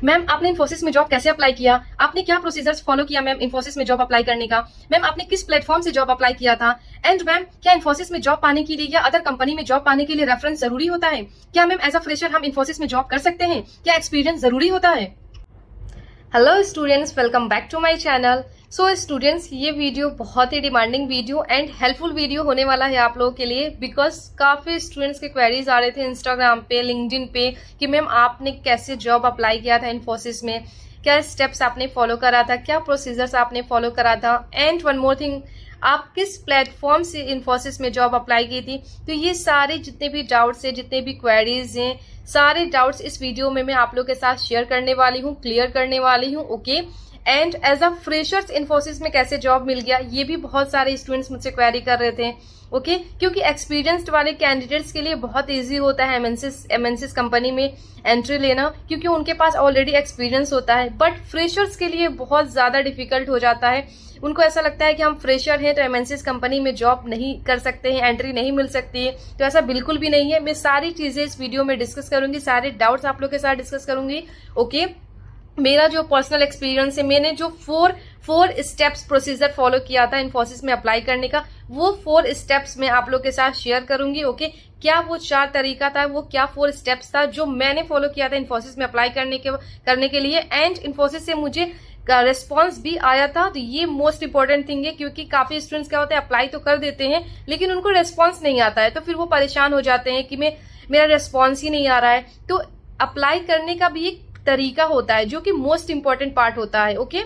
Ma'am आपने इन्फोसिस में job कैसे अप्लाई किया, आपने क्या प्रोसीजर्स फॉलो किया मैम इन्फोसिस में जॉब अप्लाई करने का, मैम आपने किस प्लेटफॉर्म से जॉब अप्लाई किया था, एंड मैम क्या इन्फोसिस में जॉब पाने के लिए या अदर कंपनी में जॉब पाने के लिए रेफरेंस जरूरी होता है, क्या मैम एज अ फ्रेशर हम इन्फोसिस में जॉब कर सकते हैं, क्या एक्सपीरियंस जरूरी होता है। Hello students, welcome back to my channel. So students, ये वीडियो बहुत ही demanding video and helpful video होने वाला है आप लोगों के लिए, बिकॉज काफी स्टूडेंट्स के क्वेरीज आ रहे थे इंस्टाग्राम पे, लिंक्डइन पे कि मैम आपने कैसे जॉब अप्लाई किया था इन्फोसिस में, क्या स्टेप्स आपने फॉलो करा था, क्या प्रोसीजर्स आपने फॉलो करा था, एंड वन मोर थिंग, आप किस प्लेटफॉर्म से इन्फोसिस में जॉब अप्लाई की थी। तो ये सारे जितने भी डाउट्स हैं, जितने भी क्वेरीज हैं, सारे डाउट्स इस वीडियो में मैं आप लोग के साथ शेयर करने वाली हूँ, क्लियर करने वाली हूँ। Okay, and as a freshers Infosys में कैसे जॉब मिल गया, ये भी बहुत सारे स्टूडेंट्स मुझसे क्वेरी कर रहे थे। ओके, क्योंकि एक्सपीरियंस्ड वाले कैंडिडेट्स के लिए बहुत इजी होता है एमएनसीज कंपनी में एंट्री लेना, क्योंकि उनके पास ऑलरेडी एक्सपीरियंस होता है। बट फ्रेशर्स के लिए बहुत ज्यादा डिफिकल्ट हो जाता है। उनको ऐसा लगता है कि हम फ्रेशर हैं तो एमएनसीज कंपनी में जॉब नहीं कर सकते हैं, एंट्री नहीं मिल सकती है। तो ऐसा बिल्कुल भी नहीं है। मैं सारी चीजें इस वीडियो में डिस्कस करूंगी, सारे डाउट्स आप लोग के साथ डिस्कस करूंगी। ओके, मेरा जो पर्सनल एक्सपीरियंस है, मैंने जो फोर स्टेप्स प्रोसीजर फॉलो किया था इन्फोसिस में अप्लाई करने का, वो 4 स्टेप्स मैं आप लोग के साथ शेयर करूंगी। ओके, क्या वो 4 तरीका था, वो क्या 4 स्टेप्स था जो मैंने फॉलो किया था इन्फोसिस में अप्लाई करने के लिए, एंड इन्फोसिस से मुझे रिस्पॉन्स भी आया था। तो ये मोस्ट इंपॉर्टेंट थिंग है, क्योंकि काफी स्टूडेंट्स क्या होते हैं, अप्लाई तो कर देते हैं लेकिन उनको रिस्पॉन्स नहीं आता है, तो फिर वो परेशान हो जाते हैं कि मेरा रिस्पॉन्स ही नहीं आ रहा है। तो अप्लाई करने का भी एक तरीका होता है जो कि मोस्ट इंपॉर्टेंट पार्ट होता है। ओके,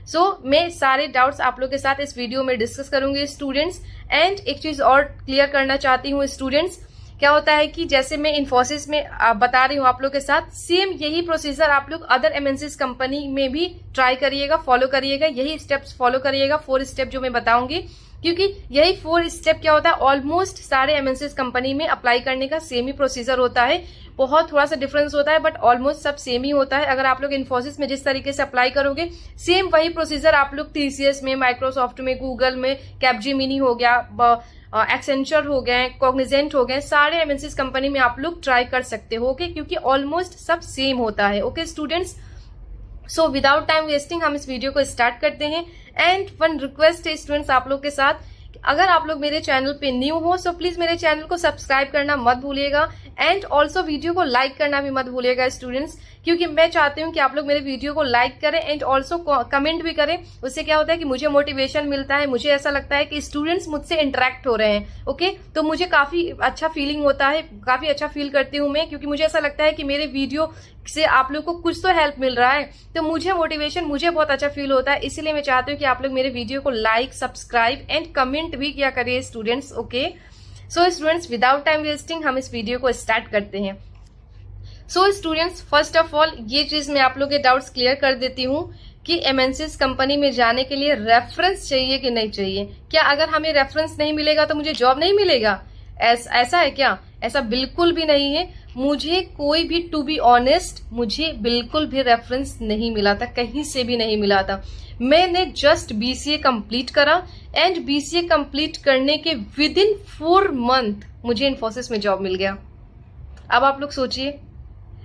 सो मैं सारे डाउट्स आप लोग के साथ इस वीडियो में डिस्कस करूंगी स्टूडेंट्स। एंड एक चीज और क्लियर करना चाहती हूँ स्टूडेंट्स, क्या होता है कि जैसे मैं इन्फोसिस में बता रही हूँ आप लोग के साथ, सेम यही प्रोसीजर आप लोग अदर एमएनसीज कंपनी में भी ट्राई करिएगा, फॉलो करिएगा, यही स्टेप्स फॉलो करिएगा, 4 स्टेप जो मैं बताऊंगी, क्योंकि यही 4 स्टेप क्या होता है, ऑलमोस्ट सारे एमएनसीज कंपनी में अप्लाई करने का सेम ही प्रोसीजर होता है। बहुत थोड़ा सा डिफरेंस होता है बट ऑलमोस्ट सब सेम ही होता है। अगर आप लोग इन्फोसिस में जिस तरीके से अप्लाई करोगे, सेम वही प्रोसीजर आप लोग टीसीएस में, माइक्रोसॉफ्ट में, गूगल में, कैपजेमिनी हो गया, एक्सेंचर हो गए, कॉग्निजेंट हो गए, सारे एमएनसीज कंपनी में आप लोग ट्राई कर सकते हो। ओके, क्योंकि ऑलमोस्ट सब सेम होता है। Okay students, so without time wasting हम इस वीडियो को स्टार्ट करते हैं। एंड वन रिक्वेस्ट है स्टूडेंट्स आप लोग के साथ, अगर आप लोग मेरे चैनल पे न्यू हो सो प्लीज मेरे चैनल को सब्सक्राइब करना मत भूलिएगा, एंड ऑल्सो वीडियो को लाइक करना भी मत भूलिएगा स्टूडेंट्स, क्योंकि मैं चाहती हूँ कि आप लोग मेरे वीडियो को लाइक करें एंड ऑल्सो कमेंट भी करें। उससे क्या होता है कि मुझे मोटिवेशन मिलता है, मुझे ऐसा लगता है कि स्टूडेंट्स मुझसे इंटरेक्ट हो रहे हैं। ओके, तो मुझे काफी अच्छा फीलिंग होता है, काफी अच्छा फील करती हूँ मैं, क्योंकि मुझे ऐसा लगता है कि मेरे वीडियो से आप लोग को कुछ तो हेल्प मिल रहा है, तो मुझे मोटिवेशन, मुझे बहुत अच्छा फील होता है। इसीलिए मैं चाहती हूँ कि आप लोग मेरे वीडियो को लाइक, सब्सक्राइब एंड कमेंट भी किया करिए students. Okay, so students without time wasting हम इस वीडियो को स्टार्ट करते हैं। So students, first of all ये चीज मैं आप लोग के डाउट्स क्लियर कर देती हूँ कि एमएनसीज कंपनी में जाने के लिए रेफरेंस चाहिए कि नहीं चाहिए। क्या अगर हमें रेफरेंस नहीं मिलेगा तो मुझे जॉब नहीं मिलेगा? ऐसा है क्या? ऐसा बिल्कुल भी नहीं है। मुझे कोई भी, टू बी ऑनेस्ट, मुझे बिल्कुल भी रेफरेंस नहीं मिला था, कहीं से भी नहीं मिला था। मैंने जस्ट बीसीए कंप्लीट करा एंड बीसीए कंप्लीट करने के विद इन 4 मंथ मुझे इन्फोसिस में जॉब मिल गया। अब आप लोग सोचिए,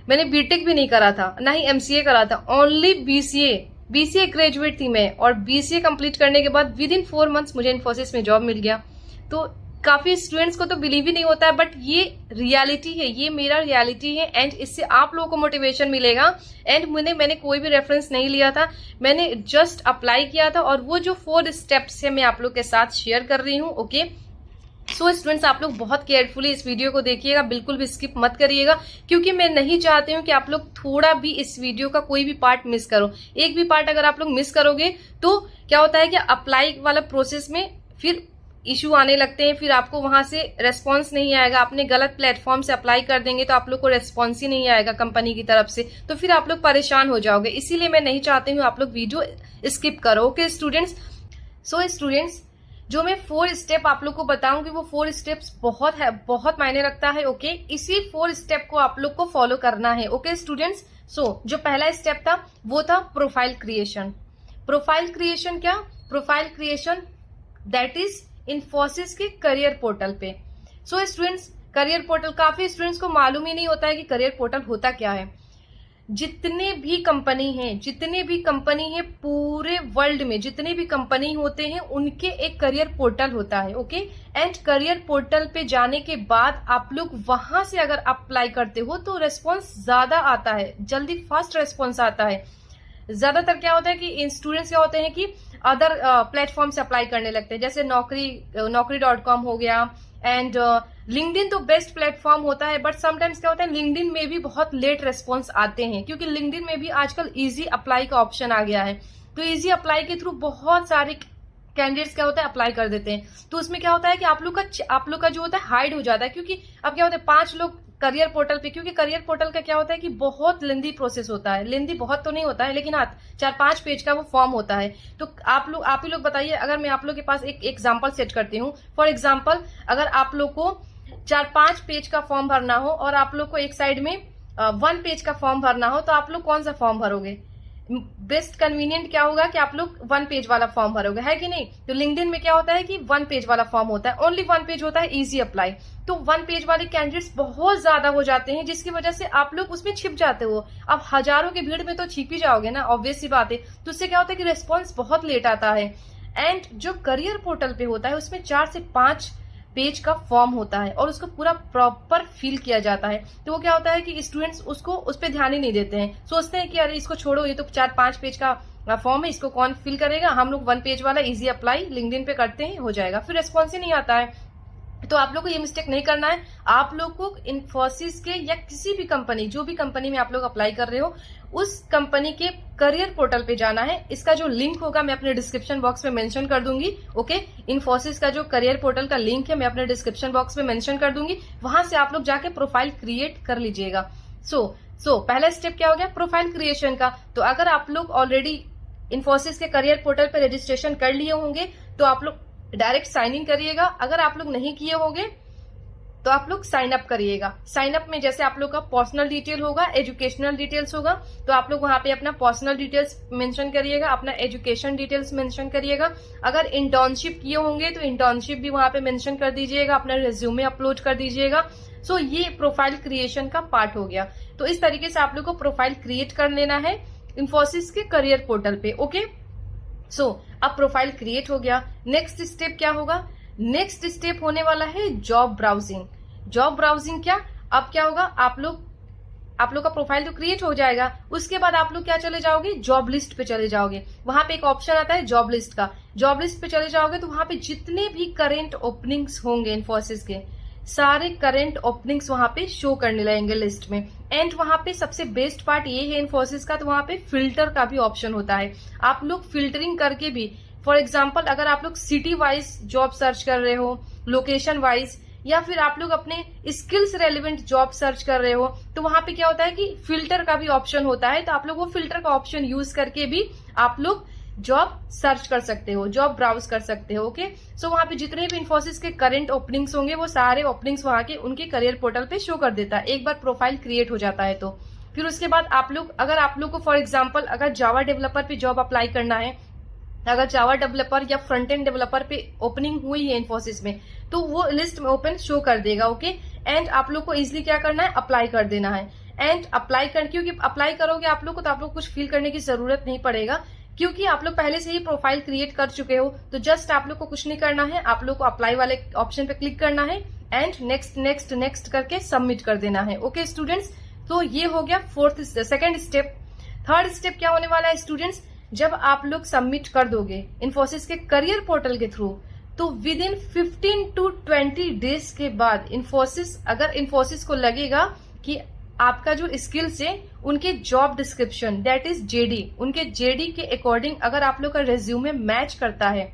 मैंने बीटेक भी नहीं करा था, ना ही एमसीए करा था, ओनली बीसीए ग्रेजुएट थी मैं, और बीसीए कंप्लीट करने के बाद विद इन 4 मंथ्स मुझे इन्फोसिस में जॉब मिल गया। तो काफी स्टूडेंट्स को तो बिलीव ही नहीं होता है, बट ये रियलिटी है, ये मेरा रियलिटी है, एंड इससे आप लोगों को मोटिवेशन मिलेगा। एंड मैंने कोई भी रेफरेंस नहीं लिया था, मैंने जस्ट अप्लाई किया था, और वो जो 4 स्टेप्स है मैं आप लोग के साथ शेयर कर रही हूँ। ओके, सो स्टूडेंट्स आप लोग बहुत केयरफुली इस वीडियो को देखिएगा, बिल्कुल भी स्किप मत करिएगा, क्योंकि मैं नहीं चाहती हूँ कि आप लोग थोड़ा भी इस वीडियो का कोई भी पार्ट मिस करो। एक भी पार्ट अगर आप लोग मिस करोगे तो क्या होता है कि अप्लाई वाला प्रोसेस में फिर इशू आने लगते हैं, फिर आपको वहां से रेस्पॉन्स नहीं आएगा। आपने गलत प्लेटफॉर्म से अप्लाई कर देंगे तो आप लोग को रेस्पॉन्स ही नहीं आएगा कंपनी की तरफ से, तो फिर आप लोग परेशान हो जाओगे। इसीलिए मैं नहीं चाहती हूँ आप लोग वीडियो स्किप करो। ओके स्टूडेंट्स, सो स्टूडेंट्स जो मैं 4 स्टेप आप लोग को बताऊंगी वो 4 स्टेप्स बहुत मायने रखता है। ओके, इसी 4 स्टेप को आप लोग को फॉलो करना है। ओके स्टूडेंट्स, सो जो पहला स्टेप था वो था प्रोफाइल क्रिएशन। प्रोफाइल क्रिएशन क्या? Profile creation that is Infosys के करियर पोर्टल पे। सो स्टूडेंट्स, करियर पोर्टल, काफी स्टूडेंट्स को मालूम ही नहीं होता है कि करियर पोर्टल होता क्या है। जितने भी कंपनी है पूरे वर्ल्ड में, जितने भी कंपनी होते हैं उनके एक करियर पोर्टल होता है। ओके, एंड करियर पोर्टल पे जाने के बाद आप लोग वहां से अगर अप्लाई करते हो तो रेस्पॉन्स ज्यादा आता है, जल्दी फास्ट रेस्पॉन्स आता है। ज्यादातर क्या होता है कि स्टूडेंट्स क्या होते हैं कि अदर प्लेटफॉर्म से अप्लाई करने लगते हैं, जैसे नौकरी.com हो गया, एंड लिंक्डइन तो बेस्ट प्लेटफॉर्म होता है, बट समटाइम्स क्या होता है लिंक्डइन में भी बहुत लेट रेस्पॉन्स आते हैं, क्योंकि लिंक्डइन में भी आजकल इजी अप्लाई का ऑप्शन आ गया है। तो इजी अप्लाई के थ्रू बहुत सारे कैंडिडेट्स क्या होता है अप्लाई कर देते हैं। तो उसमें क्या होता है कि आप लोग का जो होता है हाइड हो जाता है, क्योंकि अब क्या होता है 5 लोग करियर पोर्टल पे, क्योंकि करियर पोर्टल का क्या होता है कि बहुत लेंदी प्रोसेस होता है, लेंदी बहुत तो नहीं होता है लेकिन 4-5 पेज का वो फॉर्म होता है। तो आप ही लोग बताइए, अगर मैं आप लोग के पास एक एग्जांपल सेट करती हूँ। फॉर एग्जांपल, अगर आप लोग को 4-5 पेज का फॉर्म भरना हो और आप लोग को एक साइड में 1 पेज का फॉर्म भरना हो, तो आप लोग कौन सा फॉर्म भरोगे? बेस्ट कन्वीनियंट क्या होगा कि आप लोग 1 पेज वाला फॉर्म भरोगे, है कि नहीं? तो लिंक्डइन में क्या होता है कि 1 पेज वाला फॉर्म होता है, ओनली 1 पेज होता है, इजी अप्लाई। तो 1 पेज वाले कैंडिडेट्स बहुत ज्यादा हो जाते हैं, जिसकी वजह से आप लोग उसमें छिप जाते हो। अब हजारों की भीड़ में तो छिप ही जाओगे ना, ऑब्वियस सी बात है। तो उससे क्या होता है कि रेस्पॉन्स बहुत लेट आता है। एंड जो करियर पोर्टल पे होता है उसमें 4 से 5 पेज का फॉर्म होता है और उसको पूरा प्रॉपर फिल किया जाता है। तो वो क्या होता है कि स्टूडेंट्स उस पर ध्यान ही नहीं देते हैं, सोचते हैं कि अरे इसको छोड़ो, ये तो 4-5 पेज का फॉर्म है, इसको कौन फिल करेगा, हम लोग 1 पेज वाला इजी अप्लाई लिंक्डइन पे करते हैं, हो जाएगा, फिर रेस्पॉन्स ही नहीं आता है। तो आप लोग को ये मिस्टेक नहीं करना है। आप लोग को इन्फोसिस के या किसी भी कंपनी, जो भी कंपनी में आप लोग अप्लाई कर रहे हो, उस कंपनी के करियर पोर्टल पे जाना है। इसका जो लिंक होगा मैं अपने डिस्क्रिप्शन बॉक्स में मेंशन कर दूंगी। ओके, इन्फोसिस का जो करियर पोर्टल का लिंक है मैं अपने डिस्क्रिप्शन बॉक्स में मेंशन कर दूंगी, वहां से आप लोग जाके प्रोफाइल क्रिएट कर लीजिएगा। सो पहला स्टेप क्या हो गया? प्रोफाइल क्रिएशन का। तो अगर आप लोग ऑलरेडी इन्फोसिस के करियर पोर्टल पे रजिस्ट्रेशन कर लिए होंगे तो आप लोग डायरेक्ट साइन इन करिएगा। अगर आप लोग नहीं किए होंगे तो आप लोग साइन अप करिएगा। साइन अप में जैसे आप लोग का पर्सनल डिटेल होगा, एजुकेशनल डिटेल्स होगा, तो आप लोग वहां पे अपना पर्सनल डिटेल्स मेंशन करिएगा, अपना एजुकेशन डिटेल्स मेंशन करिएगा। अगर इंटर्नशिप किए होंगे तो इंटर्नशिप भी वहां पे मेंशन कर दीजिएगा, अपना रिज्यूमे अपलोड कर दीजिएगा। सो ये प्रोफाइल क्रिएशन का पार्ट हो गया। तो इस तरीके से आप लोग को प्रोफाइल क्रिएट कर लेना है इन्फोसिस के करियर पोर्टल पे। ओके, सो अब प्रोफाइल क्रिएट हो गया। नेक्स्ट स्टेप क्या होगा? नेक्स्ट स्टेप होने वाला है जॉब ब्राउजिंग। जॉब ब्राउजिंग क्या? अब क्या होगा? आप लोग का प्रोफाइल तो क्रिएट हो जाएगा, उसके बाद आप लोग क्या चले जाओगे? जॉब लिस्ट पे चले जाओगे। वहां पे एक ऑप्शन आता है जॉब लिस्ट का। जॉब लिस्ट पे चले जाओगे तो वहां पे जितने भी करेंट ओपनिंग्स होंगे इन्फोसिस के, सारे करंट ओपनिंग्स वहां पे शो करने लगेंगे लिस्ट में। एंड वहां पे सबसे बेस्ट पार्ट ये है इन्फोसिस का, तो वहां पे फिल्टर का भी ऑप्शन होता है। आप लोग फिल्टरिंग करके भी, फॉर एग्जांपल अगर आप लोग सिटी वाइज जॉब सर्च कर रहे हो, लोकेशन वाइज, या फिर आप लोग अपने स्किल्स रेलिवेंट जॉब सर्च कर रहे हो, तो वहां पे क्या होता है कि फिल्टर का भी ऑप्शन होता है। तो आप लोग वो फिल्टर का ऑप्शन यूज करके भी आप लोग जॉब सर्च कर सकते हो, जॉब ब्राउज कर सकते हो। ओके, सो वहां पे जितने भी इन्फोसिस के करंट ओपनिंग्स होंगे वो सारे ओपनिंग्स वहां के उनके करियर पोर्टल पे शो कर देता है, एक बार प्रोफाइल क्रिएट हो जाता है तो। फिर उसके बाद आप लोग, अगर आप लोग को फॉर एग्जाम्पल अगर जावा डेवलपर पे जॉब अप्लाई करना है, अगर जावा डेवलपर या फ्रंट एंड डेवलपर पे ओपनिंग हुई है इन्फोसिस में, तो वो लिस्ट में ओपन शो कर देगा। ओके, एंड आप लोग को इजिली क्या करना है? अप्लाई कर देना है। एंड अप्लाई कर, क्योंकि अप्लाई करोगे आप लोग को तो आप लोग कुछ फिल करने की जरूरत नहीं पड़ेगा, क्योंकि आप लोग पहले से ही प्रोफाइल क्रिएट कर चुके हो। तो जस्ट आप लोग को कुछ नहीं करना है, आप लोग को अप्लाई वाले ऑप्शन पे क्लिक करना है एंड नेक्स्ट नेक्स्ट नेक्स्ट करके सबमिट कर देना है। ओके स्टूडेंट्स, तो ये हो गया सेकेंड स्टेप। थर्ड स्टेप क्या होने वाला है स्टूडेंट्स? जब आप लोग सबमिट कर दोगे इन्फोसिस के करियर पोर्टल के थ्रू, तो विद इन 15 to 20 डेज के बाद अगर इन्फोसिस को लगेगा कि आपका जो स्किल्स है उनके job description, that is JD, उनके जेडी के अकॉर्डिंग अगर आप लोग का रेज्यूमे मैच करता है,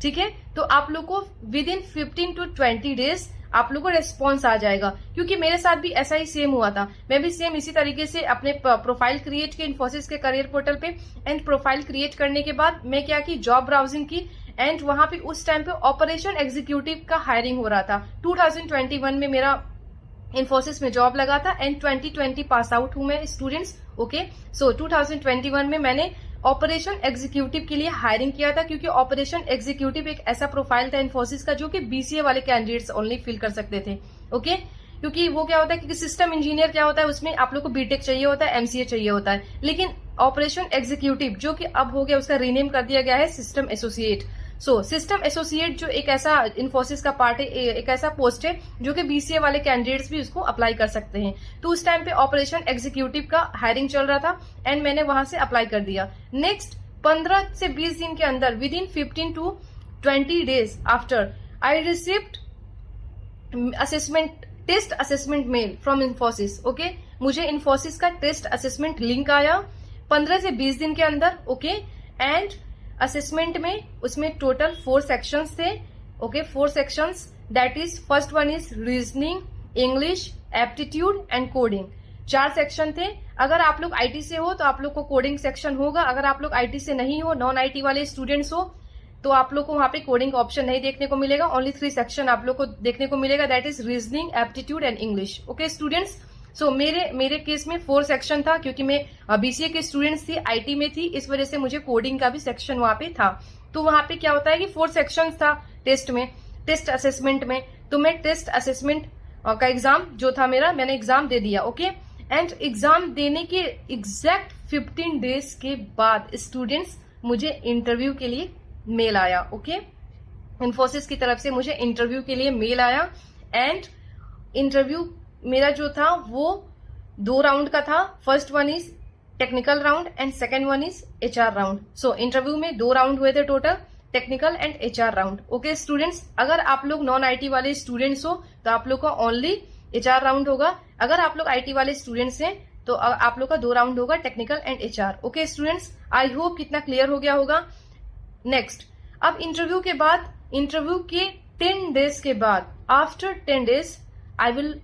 ठीक है, तो आप लोग को विद इन 15 to 20 डेज आप लोग को रेस्पॉन्स आ जाएगा। क्योंकि मेरे साथ भी ऐसा ही सेम हुआ था, मैं भी सेम इसी तरीके से अपने प्रोफाइल क्रिएट की इन्फोसिस के करियर पोर्टल पे, एंड प्रोफाइल क्रिएट करने के बाद मैं क्या की, जॉब ब्राउजिंग की, एंड वहां पे उस टाइम पे ऑपरेशन एग्जीक्यूटिव का हायरिंग हो रहा था। 2021 में मेरा इन्फोसिस में जॉब लगा था एंड 2020 पास आउट हूं मैं स्टूडेंट्स। ओके, सो 2021 में मैंने ऑपरेशन एग्जीक्यूटिव के लिए हायरिंग किया था, क्योंकि ऑपरेशन एग्जीक्यूटिव एक ऐसा प्रोफाइल था इन्फोसिस का जो कि बीसीए वाले कैंडिडेट्स ओनली फिल कर सकते थे। ओके, क्योंकि वो क्या होता है कि सिस्टम इंजीनियर क्या होता है, उसमें आप लोग को बीटेक चाहिए होता है, एमसीए चाहिए होता है, लेकिन ऑपरेशन एग्जीक्यूटिव जो कि अब हो गया, उसका रीनेम कर दिया गया है system associate. So system associate जो एक ऐसा इन्फोसिस का पार्ट है, एक ऐसा पोस्ट है जो कि बीसीए वाले कैंडिडेट्स भी उसको अप्लाई कर सकते हैं। तो उस टाइम पे ऑपरेशन एग्जीक्यूटिव का हायरिंग चल रहा था एंड मैंने वहां से अप्लाई कर दिया। नेक्स्ट 15 से 20 दिन के अंदर, within 15 to 20 days after, I received test assessment mail from Infosys. Okay, मुझे इन्फोसिस का टेस्ट असेसमेंट लिंक आया 15 से 20 दिन के अंदर। ओके, एंड असेसमेंट में उसमें टोटल 4 सेक्शंस थे। Okay, 4 sections, that is first one is reasoning, English, aptitude and coding. 4 section थे। अगर आप लोग आईटी से हो तो आप लोग को कोडिंग सेक्शन होगा, अगर आप लोग आईटी से नहीं हो, नॉन आईटी वाले स्टूडेंट्स हो, तो आप लोग को वहां पे कोडिंग का ऑप्शन नहीं देखने को मिलेगा। ओनली 3 सेक्शन आप लोग को देखने को मिलेगा, that is reasoning, aptitude and English. Okay students, so मेरे केस में 4 सेक्शन था, क्योंकि मैं बीसीए के स्टूडेंट्स थी, आईटी में थी, इस वजह से मुझे कोडिंग का भी सेक्शन वहां पे था। तो वहां पे क्या होता है कि 4 सेक्शन था टेस्ट में, टेस्ट असेसमेंट में। तो मैं टेस्ट असेसमेंट का एग्जाम जो था मेरा, मैंने एग्जाम दे दिया। ओके, एंड एग्जाम देने के एग्जैक्ट 15 डेज के बाद स्टूडेंट्स मुझे इंटरव्यू के लिए मेल आया। ओके, इन्फोसिस की तरफ से मुझे इंटरव्यू के लिए मेल आया एंड इंटरव्यू मेरा जो था वो 2 राउंड का था। First one is technical round and second one is HR round. So interview में 2 राउंड हुए थे total, technical and HR round. Okay students, अगर आप लोग नॉन आईटी वाले स्टूडेंट्स हो तो आप लोग का ओनली एचआर राउंड होगा, अगर आप लोग आईटी वाले स्टूडेंट्स हैं तो आप लोग का 2 राउंड होगा, technical and HR. Okay students, I hope कितना क्लियर हो गया होगा। नेक्स्ट, अब इंटरव्यू के बाद, इंटरव्यू के 10 डेज के बाद, after 10 days I will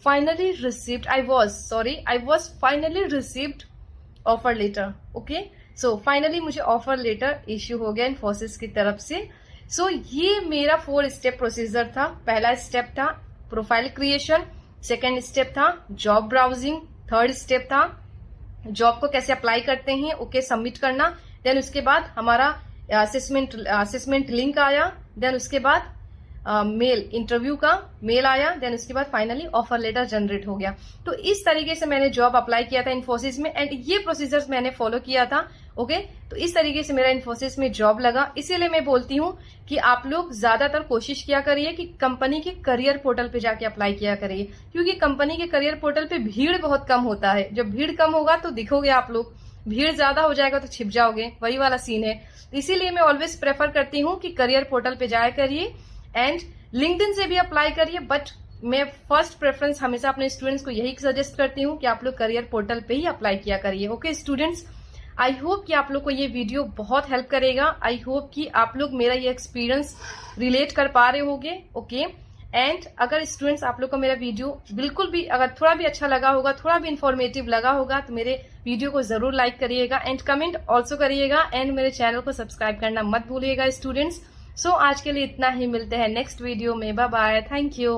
finally received, I was finally received offer letter. Okay, so finally मुझे ऑफर लेटर इश्यू हो गया इन्फोसिस की तरफ से। सो ये मेरा 4 स्टेप प्रोसीजर था। पहला स्टेप था प्रोफाइल क्रिएशन, सेकेंड स्टेप था जॉब ब्राउजिंग, थर्ड स्टेप था जॉब को कैसे अप्लाई करते हैं, ओके सबमिट करना, देन उसके बाद हमारा असेसमेंट लिंक आया, देन उसके बाद मेल, इंटरव्यू का मेल आया, देन उसके बाद फाइनली ऑफर लेटर जनरेट हो गया। तो इस तरीके से मैंने जॉब अप्लाई किया था इन्फोसिस में एंड ये प्रोसीजर्स मैंने फॉलो किया था। ओके, तो इस तरीके से मेरा इन्फोसिस में जॉब लगा। इसीलिए मैं बोलती हूँ कि आप लोग ज्यादातर कोशिश किया करिए कि कंपनी के करियर पोर्टल पे जाके अप्लाई किया करिए, क्योंकि कंपनी के करियर पोर्टल पे भीड़ बहुत कम होता है। जब भीड़ कम होगा तो दिखोगे आप लोग, भीड़ ज्यादा हो जाएगा तो छिप जाओगे, वही वाला सीन है। इसीलिए मैं ऑलवेज प्रेफर करती हूँ कि करियर पोर्टल पे जाया करिए एंड लिंक्डइन से भी अप्लाई करिए, बट मैं फर्स्ट प्रेफरेंस हमेशा अपने स्टूडेंट्स को यही सजेस्ट करती हूँ कि आप लोग करियर पोर्टल पे ही अप्लाई किया करिए। ओके स्टूडेंट्स, आई होप कि आप लोग को ये वीडियो बहुत हेल्प करेगा। आई होप कि आप लोग मेरा ये एक्सपीरियंस रिलेट कर पा रहे होंगे। ओके, एंड अगर स्टूडेंट्स आप लोग को मेरा वीडियो बिल्कुल भी, अगर थोड़ा भी अच्छा लगा होगा, थोड़ा भी इन्फॉर्मेटिव लगा होगा, तो मेरे वीडियो को जरूर लाइक करिएगा एंड कमेंट ऑल्सो करिएगा एंड मेरे चैनल को सब्सक्राइब करना मत भूलिएगा स्टूडेंट्स। सो आज के लिए इतना ही, मिलते हैं नेक्स्ट वीडियो में। Bye bye, thank you.